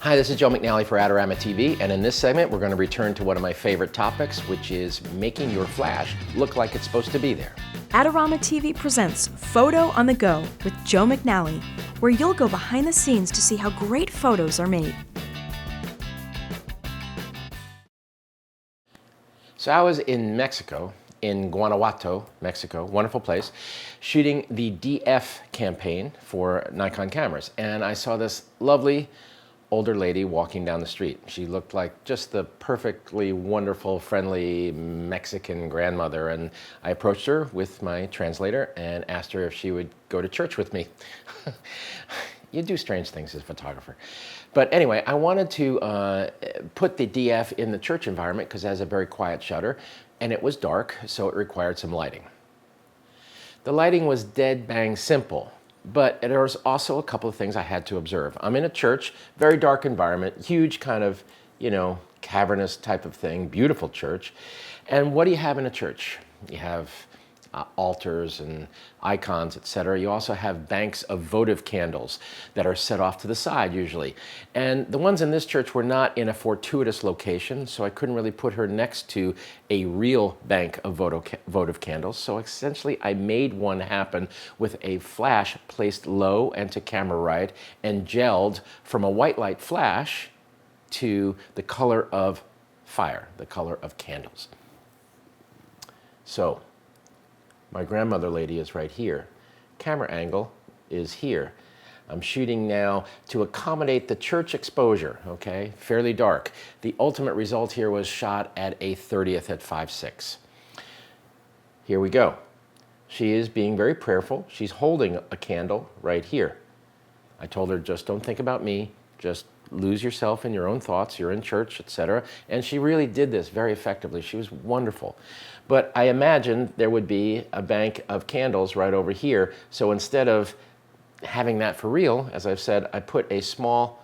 Hi, this is Joe McNally for Adorama TV, and in this segment we're going to return to one of my favorite topics, which is making your flash look like it's supposed to be there. Adorama TV presents Photo on the Go with Joe McNally, where you'll go behind the scenes to see how great photos are made. So I was in Mexico, in Guanajuato, Mexico, wonderful place, shooting the DF campaign for Nikon cameras, and I saw this lovely older lady walking down the street. She looked like just the perfectly wonderful, friendly Mexican grandmother, and I approached her with my translator and asked her if she would go to church with me. You do strange things as a photographer. But anyway, I wanted to put the DF in the church environment because it has a very quiet shutter, and it was dark, so it required some lighting. The lighting was dead bang simple. But there was also a couple of things I had to observe. I'm in a church, very dark environment, huge kind of, cavernous type of thing, beautiful church. And what do you have in a church? You have altars and icons, etc. You also have banks of votive candles that are set off to the side usually. And the ones in this church were not in a fortuitous location, so I couldn't really put her next to a real bank of votive candles. So essentially I made one happen with a flash placed low and to camera right and gelled from a white light flash to the color of fire, the color of candles. So my grandmother lady is right here. Camera angle is here. I'm shooting now to accommodate the church exposure, okay? Fairly dark. The ultimate result here was shot at a 30th at 5.6. Here we go. She is being very prayerful. She's holding a candle right here. I told her, just don't think about me. Just lose yourself in your own thoughts. You're in church, etc. And she really did this very effectively. She was wonderful. But I imagined there would be a bank of candles right over here. So instead of having that for real, as I've said, I put a small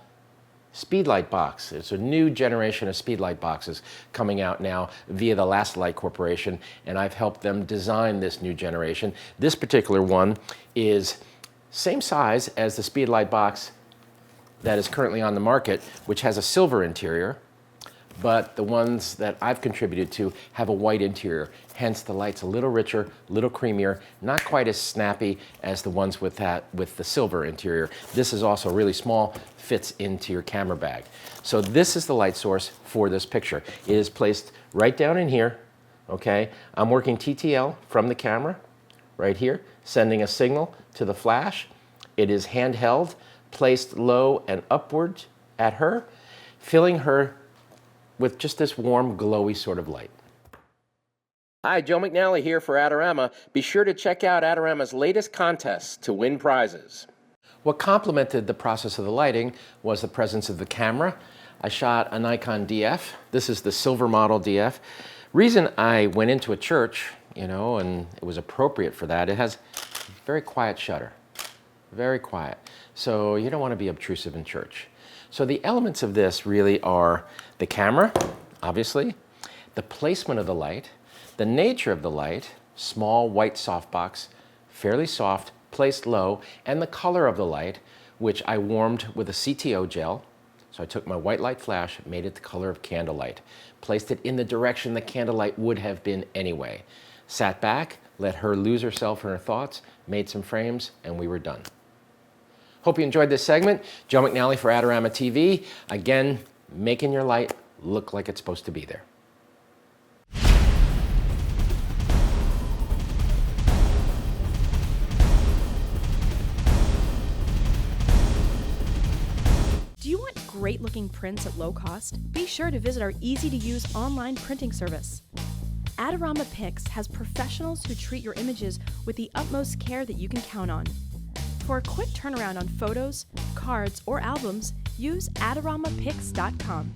Speed-Lite box. It's a new generation of Speed-Lite boxes coming out now via the Lastolite Corporation, and I've helped them design this new generation. This particular one is same size as the Speed-Lite box that is currently on the market, which has a silver interior, but the ones that I've contributed to have a white interior. Hence the light's a little richer, a little creamier, not quite as snappy as the ones with the silver interior. This is also really small, fits into your camera bag. So this is the light source for this picture. It is placed right down in here, okay? I'm working TTL from the camera, right here, sending a signal to the flash. It is handheld, placed low and upward at her, filling her with just this warm, glowy sort of light. Hi, Joe McNally here for Adorama. Be sure to check out Adorama's latest contest to win prizes. What complemented the process of the lighting was the presence of the camera. I shot a Nikon DF. This is the silver model DF. Reason I went into a church, and it was appropriate for that, it has a very quiet shutter. Very quiet. So you don't want to be obtrusive in church. So the elements of this really are the camera, obviously, the placement of the light, the nature of the light, small white softbox, fairly soft, placed low, and the color of the light, which I warmed with a CTO gel. So I took my white light flash, made it the color of candlelight, placed it in the direction the candlelight would have been anyway. Sat back, let her lose herself in her thoughts, made some frames, and we were done. Hope you enjoyed this segment. Joe McNally for Adorama TV. Again, making your light look like it's supposed to be there. Do you want great looking prints at low cost? Be sure to visit our easy to use online printing service. Adorama Pix has professionals who treat your images with the utmost care that you can count on. For a quick turnaround on photos, cards, or albums, use AdoramaPix.com.